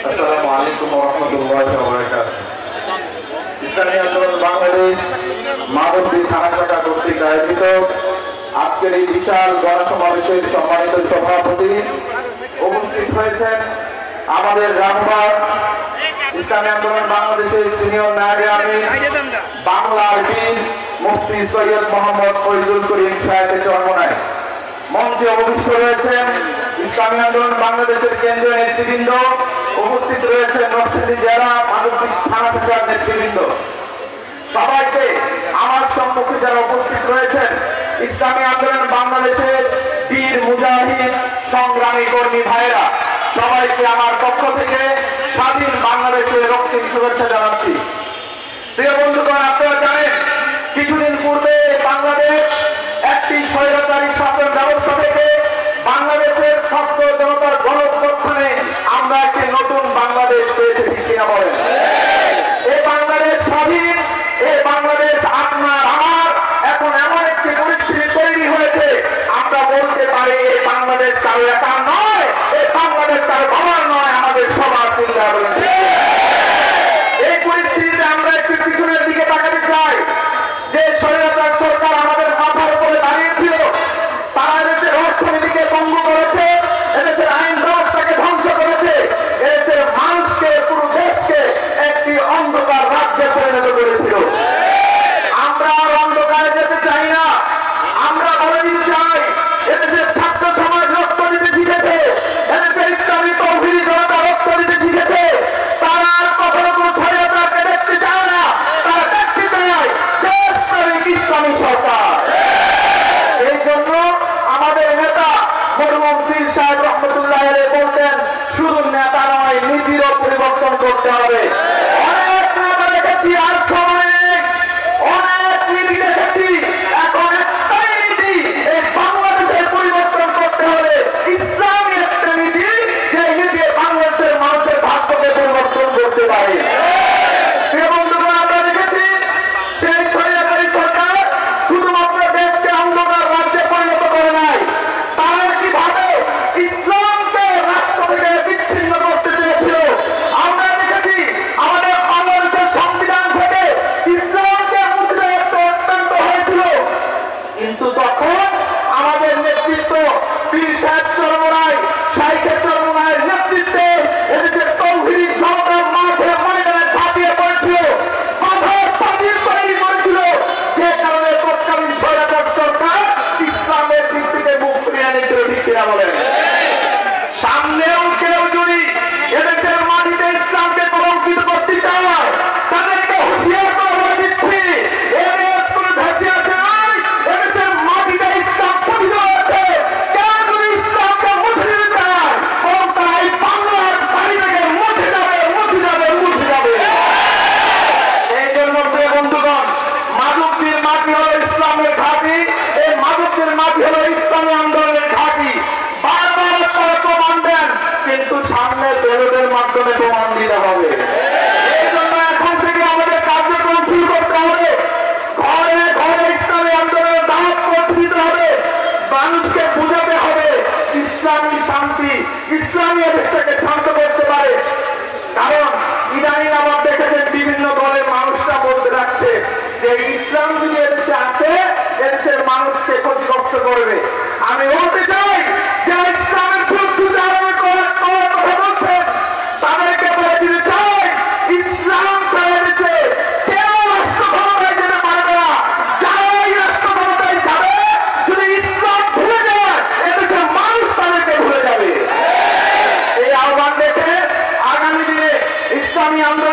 আসসালামু আলাইকুম ওয়া রাহমাতুল্লাহি ওয়া বারাকাতুহু। ইসলামী আন্দোলন বাংলাদেশ মাধবদী থানা শাখা কর্তৃক আয়োজিত আজকের এই বিশাল গণসমাবেশের সম্মানিত সভাপতি উপস্থিত হয়েছেন আমাদের রামবাগ ইসলামী আন্দোলন বাংলাদেশের সিনিয়র নায়েবে আমির বাংলার বীর মুফতি সৈয়দ মোহাম্মদ ফয়জুল করিম সাহেবের চরমনায়। মঞ্চে উপস্থিত রয়েছেন ইসলামী আন্দোলন বাংলাদেশের কেন্দ্রীয় নেতৃবৃন্দ, উপস্থিত রয়েছেন নরসিংদী জেলা মাধবদী থানা শাখার নেতৃবৃন্দ। সবাইকে আমার সম্মুখে যারা উপস্থিত রয়েছেন ইসলামী আন্দোলন বাংলাদেশের বীর মুজাহিদ সংগ্রামী কর্মী ভাইয়েরা, সবাইকে আমার পক্ষ থেকে স্বাধীন বাংলাদেশের রক্তিম শুভেচ্ছা জানাচ্ছি। প্রিয় বন্ধুগণ, আপনারা জানেন কিছুদিন পূর্বে বাংলাদেশ একটি স্বৈরাচারী শাসন ব্যবস্থা থেকে বাংলাদেশের ছাত্র জনতার গণঅভ্যুত্থানে আমরা একটি নতুন বাংলাদেশ পেয়েছি, ঠিক কিনা বলেন? এই বাংলাদেশ স্বাধীন, এই বাংলাদেশ আপনার আমার এখন এমন একটি পরিস্থিতি তৈরি হয়েছে, আমরা বলতে পারি এই বাংলাদেশ কারো একা নয়, এই বাংলাদেশ কারো বাবার নয়, আমাদের সবার চিন্তা বলেন। এই পরিস্থিতিতে আমরা একটু পিছনের দিকে তাকাতে চাই। যে স্বৈরাচার সরকার আমাদের মাথার উপরে দাঁড়িয়েছিল, তারা এদেশের অর্থনীতিকে ভঙ্গ করেছে, এদেশের আইন ব্যবস্থাকে ধ্বংস করেছে, এদেশের মানুষকে, পুরো দেশকে একটি অন্ধকার রাজ্যে পরিণত করেছিল। আমরা আর অন্ধকারে যেতে চাই না, আমরা বলে দিতে চাই এদেশের ছাত্র সমাজ রক্ত দিতে শিখেছে, এদেশের ইসলামী তৌহিদি জনতা রক্ত দিতে শিখেছে। তারা আর কখনো কোনো স্বৈরাচারকে দেখতে চায় না, তারা দেখতে চায় দেশপ্রেমিক ইসলামী সরকার। এই জন্য আমাদের নেতা মরহুম পীর সাহেব রহমতুল্লাহ আলাইহি বলতেন, শুধু নেতা নয়, নীতিরও পরিবর্তন করতে হবে। অনেক নেতা দেখেছি, আর সময় নেই, অনেক নীতি দেখেছি, এখন একটাই নীতি, এই বাংলাদেশের পরিবর্তন করতে হবে। ইসলামী একটা নীতি, যে নীতি বাংলাদেশের মানুষের ভাগ্যকে পরিবর্তন করতে পারে। প্রিয় বন্ধুগণ, আমরা দেখেছি সেই স্বৈরাচারী সরকার শুধুমাত্র দেশকে অন্ধকার রাজ্যে পরিণত করে নাই, তারা কিভাবে ইসলামকে রাষ্ট্র থেকে বিচ্ছিন্ন করতে চেয়েছিল। আমরা দেখেছি আমাদের বাংলাদেশের সংবিধান থেকে ইসলামকে মুছে রাখতে অত্যন্ত হয়েছিল, কিন্তু তখন আমাদের নেতৃত্ব পীর সাহেব চরমনায়, শাইখের চরমনায়ের নেতৃত্বে এদেশের তৌহিদি জনতা মাঠে ময়দানে ঝাঁপিয়ে পড়েছিল, বাধার প্রাচীর তৈরি করেছিল, যে কারণে তৎকালীন স্বৈরাচার সরকার ইসলামের দিক থেকে মুখ ফিরিয়ে নিয়েছিল, ঠিক কিনা বলেন? সামনেও কেউ যদি এদেশের মাটিতে ইসলামকে কলঙ্কিত করতে চায়, তাদেরকে হুঁশিয়ার করে বলে দিচ্ছি, এদেশ কোনো ভেসে আছে নয়, এদেশের মাটিতে ইসলাম পতিত হয়েছে। কেউ যদি ইসলামকে মুছে দিতে চায়, বরং তারা এই বাংলার বাড়ি থেকে মুছে যাবে, মুছে যাবে, মুছে যাবে। এই জন্য প্রিয় বন্ধুগণ, মাধবদীর মাটি হলো ইসলামের ঘাঁটি, এই মাধবদীর মাটি হলো ইসলামী আন্দোলনের ঘাঁটি। বারবার তারা প্রমাণ দেন, কিন্তু সামনে ব্যালটের মাধ্যমে প্রমাণ দিতে হবে। এই জন্য এখন থেকে আমাদের কার্যক্রম শুরু করতে হবে, ঘরে ঘরে ইসলামী আন্দোলনের দাওয়াত পৌঁছে দিতে হবে, মানুষকে বুঝাতে হবে ইসলামী শান্তি, ইসলামী দেশটাকে শান্ত করতে পারে। কারণ ইদানিং আবার দেখেছেন বিভিন্ন দলের মানুষরা বলতে রাখছে যে ইসলাম যদি এদেশে আসে, এদেশের মানুষকে ক্ষতিগ্রস্ত করবে। আমি বলতে চাই যে ইসলামের বিরুদ্ধে যারা কথা বলছেন তাদেরকে বলে দিতে চাই, ইসলাম ছেড়ে দিচ্ছে কেউ রাষ্ট্র ক্ষমতায় যেতে পারবে না। যারা এই রাষ্ট্র ক্ষমতায় যাবে, যদি ইসলাম ভুলে যায়, এদেশের মানুষ তাদেরকে ভুলে যাবে। এই আহ্বান দেখে আগামী দিনে ইসলামী আন্দোলন